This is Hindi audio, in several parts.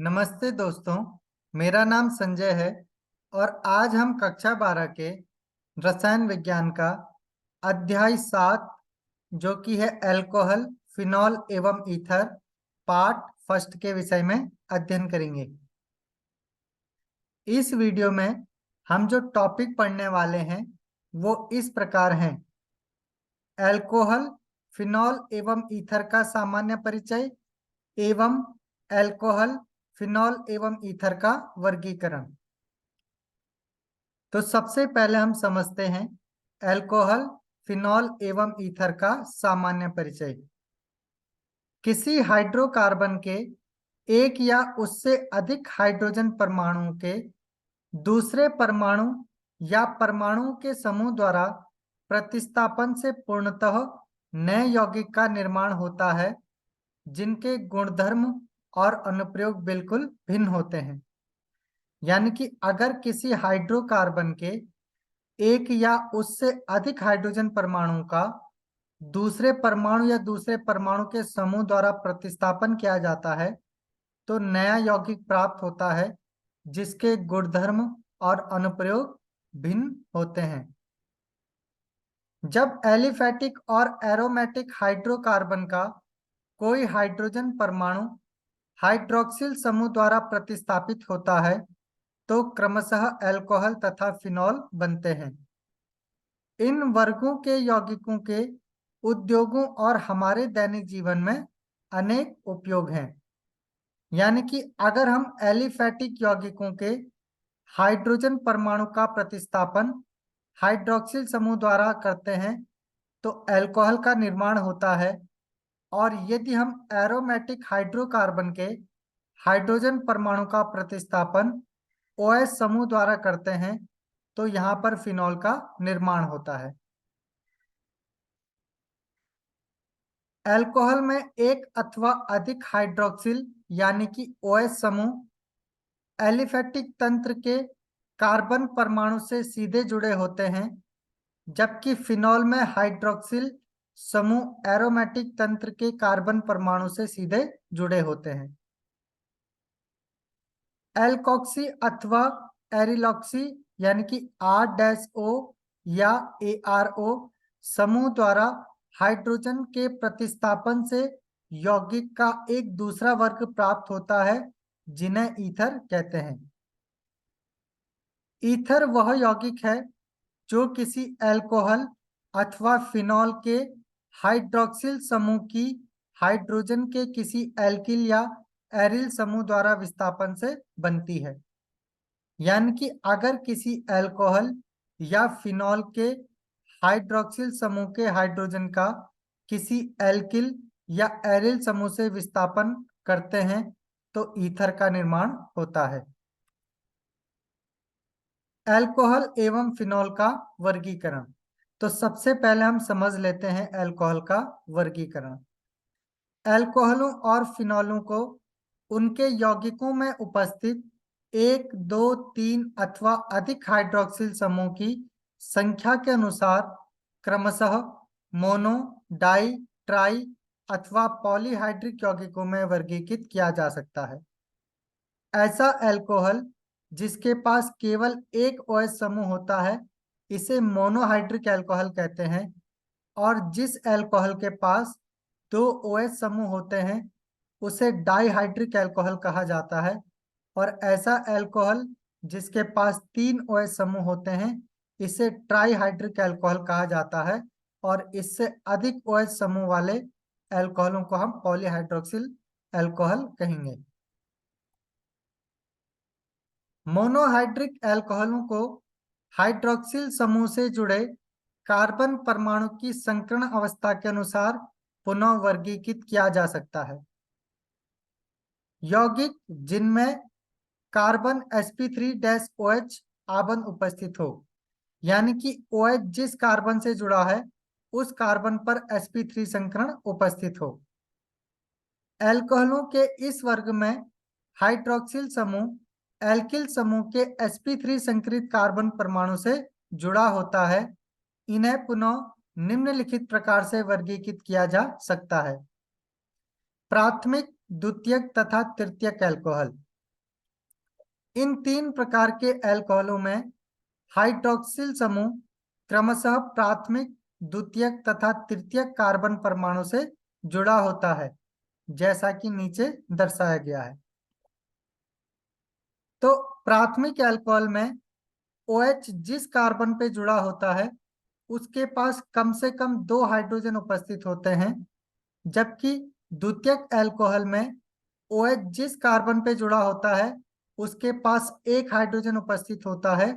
नमस्ते दोस्तों। मेरा नाम संजय है और आज हम कक्षा 12 के रसायन विज्ञान का अध्याय 7 जो कि है अल्कोहल, फिनॉल एवं ईथर पार्ट फर्स्ट के विषय में अध्ययन करेंगे। इस वीडियो में हम जो टॉपिक पढ़ने वाले हैं वो इस प्रकार हैं: अल्कोहल, फिनॉल एवं ईथर का सामान्य परिचय एवं अल्कोहल, फिनॉल एवं ईथर का वर्गीकरण। तो सबसे पहले हम समझते हैं अल्कोहल, फिनॉल एवं ईथर का सामान्य परिचय। किसी हाइड्रोकार्बन के एक या उससे अधिक हाइड्रोजन परमाणुओं के दूसरे परमाणु या परमाणुओं के समूह द्वारा प्रतिस्थापन से पूर्णतः नए यौगिक का निर्माण होता है, जिनके गुणधर्म और अनुप्रयोग बिल्कुल भिन्न होते हैं। यानी कि अगर किसी हाइड्रोकार्बन के एक या उससे अधिक हाइड्रोजन परमाणु का दूसरे परमाणु या दूसरे परमाणु के समूह द्वारा प्रतिस्थापन किया जाता है तो नया यौगिक प्राप्त होता है, जिसके गुणधर्म और अनुप्रयोग भिन्न होते हैं। जब एलिफैटिक और एरोमेटिक हाइड्रोकार्बन का कोई हाइड्रोजन परमाणु हाइड्रोक्सिल समूह द्वारा प्रतिस्थापित होता है तो क्रमशः अल्कोहल तथा फिनॉल बनते हैं। इन वर्गों के यौगिकों के उद्योगों और हमारे दैनिक जीवन में अनेक उपयोग हैं। यानी कि अगर हम एलिफैटिक यौगिकों के हाइड्रोजन परमाणु का प्रतिस्थापन हाइड्रोक्सिल समूह द्वारा करते हैं तो अल्कोहल का निर्माण होता है, और यदि हम एरोमेटिक हाइड्रोकार्बन के हाइड्रोजन परमाणु का प्रतिस्थापन OH समूह द्वारा करते हैं तो यहाँ पर फिनॉल का निर्माण होता है। अल्कोहल में एक अथवा अधिक हाइड्रोक्सिल यानी कि OH समूह एलिफैटिक तंत्र के कार्बन परमाणु से सीधे जुड़े होते हैं, जबकि फिनॉल में हाइड्रोक्सिल समूह एरोमेटिक तंत्र के कार्बन परमाणु से सीधे जुड़े होते हैं। एल्कोक्सी अथवा एरिलॉक्सी यानी कि R-O या ARO समूह द्वारा हाइड्रोजन के प्रतिस्थापन से यौगिक का एक दूसरा वर्ग प्राप्त होता है, जिन्हें ईथर कहते हैं। ईथर वह यौगिक है जो किसी अल्कोहल अथवा फिनॉल के हाइड्रोक्सिल समूह की हाइड्रोजन के किसी एल्किल या एरिल समूह द्वारा विस्थापन से बनती है। यानी कि अगर किसी अल्कोहल या फिनॉल के हाइड्रोक्सिल समूह के हाइड्रोजन का किसी एल्किल या एरिल समूह से विस्थापन करते हैं तो ईथर का निर्माण होता है। अल्कोहल एवं फिनॉल का वर्गीकरण। तो सबसे पहले हम समझ लेते हैं अल्कोहल का वर्गीकरण। अल्कोहलों और फिनॉलों को उनके यौगिकों में उपस्थित 1, 2, 3 अथवा अधिक हाइड्रोक्सिल समूह की संख्या के अनुसार क्रमशः मोनो, डाई, ट्राई अथवा पॉलीहाइड्रिक यौगिकों में वर्गीकृत किया जा सकता है। ऐसा अल्कोहल जिसके पास केवल एक OH समूह होता है इसे मोनोहाइड्रिक अल्कोहल कहते हैं, और जिस अल्कोहल के पास 2 OH समूह होते हैं उसे डाइहाइड्रिक अल्कोहल कहा जाता है, और ऐसा अल्कोहल जिसके पास 3 OH समूह होते हैं इसे ट्राइहाइड्रिक अल्कोहल कहा जाता है, और इससे अधिक OH समूह वाले अल्कोहलों को हम पॉलीहाइड्रोक्सिल अल्कोहल कहेंगे। मोनोहाइड्रिक अल्कोहलों को हाइड्रोक्सिल समूह से जुड़े कार्बन परमाणु की संकर्ण अवस्था के अनुसार पुनः वर्गीकृत किया जा सकता है। यौगिक जिनमें कार्बन sp3-OH आबंध उपस्थित हो, यानी कि OH जिस कार्बन से जुड़ा है उस कार्बन पर sp3 संकरण उपस्थित हो। अल्कोहलों के इस वर्ग में हाइड्रोक्सिल समूह एल्किल समूह के sp3 संकरित कार्बन परमाणु से जुड़ा होता है। इन्हें पुनः निम्नलिखित प्रकार से वर्गीकृत किया जा सकता है: प्राथमिक, द्वितीयक तथा तृतीयक अल्कोहल। इन तीन प्रकार के अल्कोहलों में हाइड्रोक्सिल समूह क्रमशः प्राथमिक, द्वितीयक तथा तृतीयक कार्बन परमाणु से जुड़ा होता है, जैसा कि नीचे दर्शाया गया है। तो प्राथमिक अल्कोहल में OH जिस कार्बन पे जुड़ा होता है उसके पास कम से कम 2 हाइड्रोजन उपस्थित होते हैं, जबकि द्वितीयक अल्कोहल में OH जिस कार्बन पे जुड़ा होता है उसके पास 1 हाइड्रोजन उपस्थित होता है,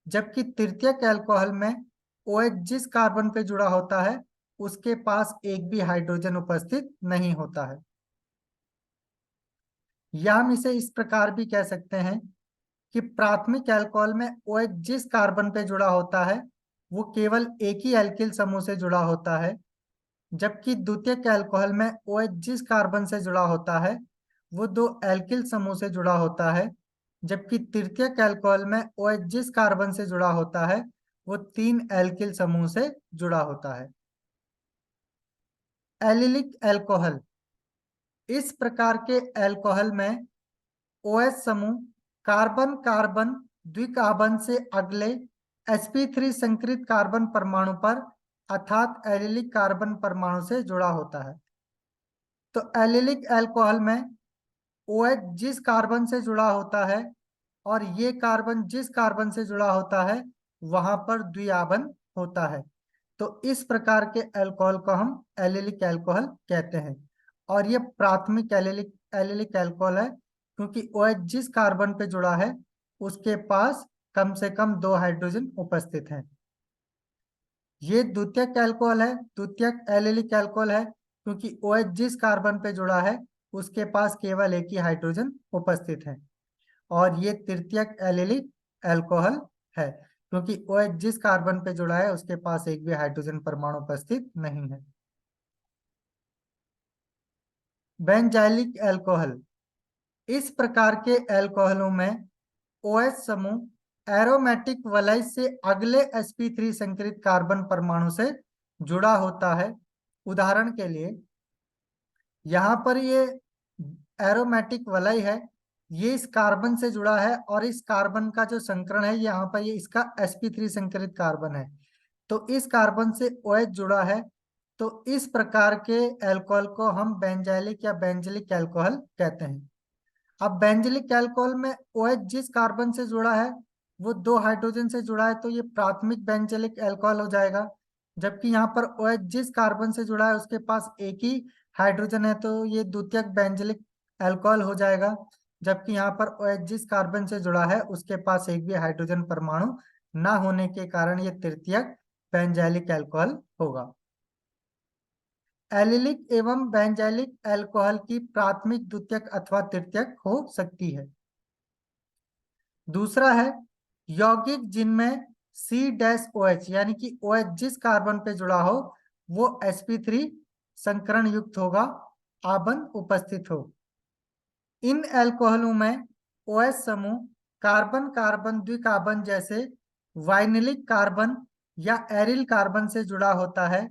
जबकि तृतीयक अल्कोहल में OH जिस कार्बन पे जुड़ा होता है उसके पास एक भी हाइड्रोजन उपस्थित नहीं होता है। या हम इसे इस प्रकार भी कह सकते हैं कि प्राथमिक अल्कोहल में OH जिस कार्बन पे जुड़ा होता है वो केवल एक ही एल्किल समूह से जुड़ा होता है, जबकि द्वितीयक अल्कोहल में OH जिस कार्बन से जुड़ा होता है वो 2 एल्किल समूह से जुड़ा होता है, जबकि तृतीयक अल्कोहल में OH जिस कार्बन से जुड़ा होता है वो 3 एल्किल समूह से जुड़ा होता है। एलिलिक अल्कोहल, इस प्रकार के अल्कोहल में OH समूह कार्बन कार्बन द्विकार्बन से अगले sp3 संकरित कार्बन परमाणु पर अर्थात एलिलिक कार्बन परमाणु से जुड़ा होता है। तो एलिलिक अल्कोहल में OH जिस कार्बन से जुड़ा होता है और ये कार्बन जिस कार्बन से जुड़ा होता है वहां पर द्विआबन होता है। तो इस प्रकार के अल्कोहल को हम एलिलिक अल्कोहल कहते हैं और ये प्राथमिक एलिलिक अल्कोहल है, क्योंकि OH जिस कार्बन पे जुड़ा है उसके पास कम से कम 2 हाइड्रोजन उपस्थित हैं। ये द्वितीयक अल्कोहल है, द्वितीयक एलिलिक अल्कोहल है, क्योंकि OH जिस कार्बन पे जुड़ा है उसके पास केवल एक ही हाइड्रोजन उपस्थित है। और ये तृतीयक एलिलिक अल्कोहल है, क्योंकि OH जिस कार्बन पे जुड़ा है उसके पास एक भी हाइड्रोजन परमाणु उपस्थित नहीं है। बेंजाइलिक अल्कोहल, इस प्रकार के अल्कोहलों में OH समूह एरोमेटिक वलय से अगले sp3 संकरित कार्बन परमाणु से जुड़ा होता है। उदाहरण के लिए यहाँ पर ये एरोमेटिक वलय है, ये इस कार्बन से जुड़ा है और इस कार्बन का जो संकरण है यहाँ पर ये इसका sp3 संकरित कार्बन है, तो इस कार्बन से OH जुड़ा है। तो इस प्रकार के अल्कोहल को हम बेंजाइलिक या बेंजिलिक अल्कोहल कहते हैं। अब बेंजिलिक अल्कोहल में OH जिस कार्बन से जुड़ा है वो 2 हाइड्रोजन से जुड़ा है, तो ये प्राथमिक बेंजिलिक अल्कोहल हो जाएगा। जबकि यहाँ पर OH जिस कार्बन से जुड़ा है उसके पास एक ही हाइड्रोजन है, तो ये द्वितीयक बेंजिलिक अल्कोहल हो जाएगा। जबकि यहाँ पर OH जिस कार्बन से जुड़ा है उसके पास एक भी हाइड्रोजन परमाणु ना होने के कारण ये तृतीयक बेंजाइलिक अल्कोहल होगा। एलिलिक एवं बेंजाइलिक अल्कोहल की प्राथमिक, द्वितीयक अथवा तृतीयक हो सकती है। दूसरा है यौगिक जिनमें C-OH यानी कि OH जिस कार्बन पे जुड़ा हो वो sp3 संकरण युक्त होगा, आबंध उपस्थित हो। इन अल्कोहलों में OH समूह कार्बन कार्बन द्विकार्बन जैसे वाइनिलिक कार्बन या एरिल कार्बन से जुड़ा होता है।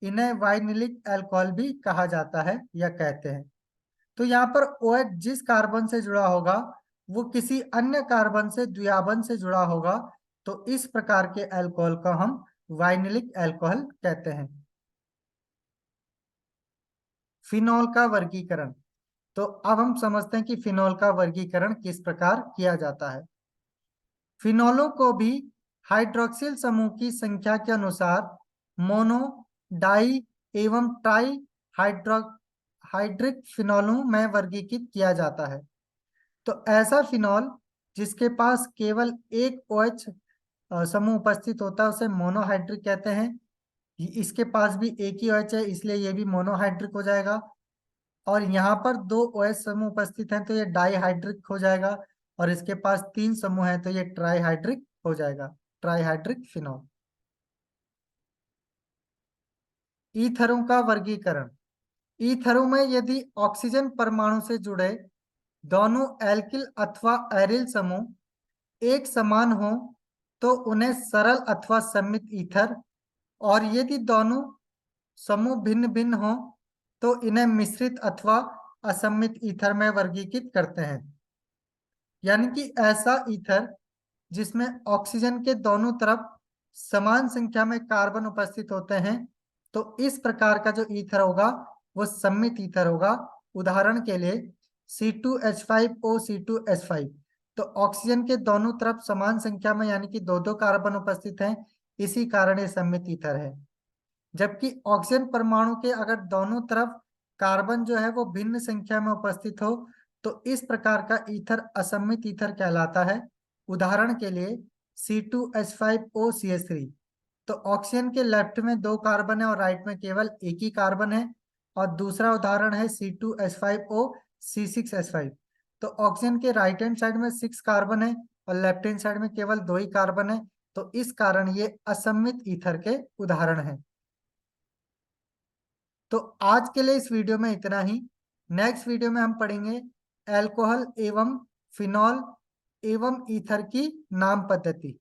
इन्हें वाइनिलिक अल्कोहल भी कहा जाता है या कहते हैं। तो यहाँ पर OH जिस कार्बन से जुड़ा होगा वो किसी अन्य कार्बन से द्विआबंध से जुड़ा होगा, तो इस प्रकार के अल्कोहल को हम वाइनिलिक अल्कोहल कहते हैं। फिनॉल का वर्गीकरण, तो अब हम समझते हैं कि फिनॉल का वर्गीकरण किस प्रकार किया जाता है। फिनॉलों को भी हाइड्रोक्सिल समूह की संख्या के अनुसार मोनो, डाई एवं ट्राई हाइड्रिक फिनॉलों में वर्गीकृत किया जाता है। तो ऐसा फिनॉल जिसके पास केवल एक OH समूह उपस्थित होता है उसे मोनोहाइड्रिक कहते हैं। इसके पास भी एक ही OH है इसलिए ये भी मोनोहाइड्रिक हो जाएगा। और यहाँ पर 2 OH समूह उपस्थित हैं तो ये डाईहाइड्रिक हो जाएगा, और इसके पास 3 समूह हैं तो ये ट्राईहाइड्रिक हो जाएगा, ट्राईहाइड्रिक फिनॉल। ईथरों का वर्गीकरण, ईथरों में यदि ऑक्सीजन परमाणु से जुड़े दोनों एल्किल अथवा एरिल समूह एक समान हो तो उन्हें सरल अथवा सममित ईथर, और यदि दोनों समूह भिन्न भिन्न हो तो इन्हें मिश्रित अथवा असममित ईथर में वर्गीकृत करते हैं। यानी कि ऐसा ईथर जिसमें ऑक्सीजन के दोनों तरफ समान संख्या में कार्बन उपस्थित होते हैं, तो इस प्रकार का जो ईथर होगा वो सममित ईथर होगा। उदाहरण के लिए C2H5O, तो ऑक्सीजन के दोनों तरफ समान संख्या में यानी कि दो दो कार्बन उपस्थित हैं, इसी कारण ये सममित ईथर है। जबकि ऑक्सीजन परमाणु के अगर दोनों तरफ कार्बन जो है वो भिन्न संख्या में उपस्थित हो, तो इस प्रकार का ईथर असममित ईथर कहलाता है। उदाहरण के लिए C2H5OCH3, तो ऑक्सीजन के लेफ्ट में दो कार्बन है और राइट में केवल एक ही कार्बन है। और दूसरा उदाहरण है C2H5OC6H5, तो ऑक्सीजन के राइट हैंड साइड में 6 कार्बन है और लेफ्ट हैंड साइड में केवल दो ही कार्बन है, तो इस कारण ये असममित ईथर के उदाहरण है। तो आज के लिए इस वीडियो में इतना ही। नेक्स्ट वीडियो में हम पढ़ेंगे अल्कोहल एवं फिनॉल एवं ईथर की नाम पद्धति।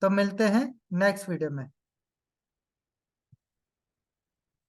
तो मिलते हैं नेक्स्ट वीडियो में।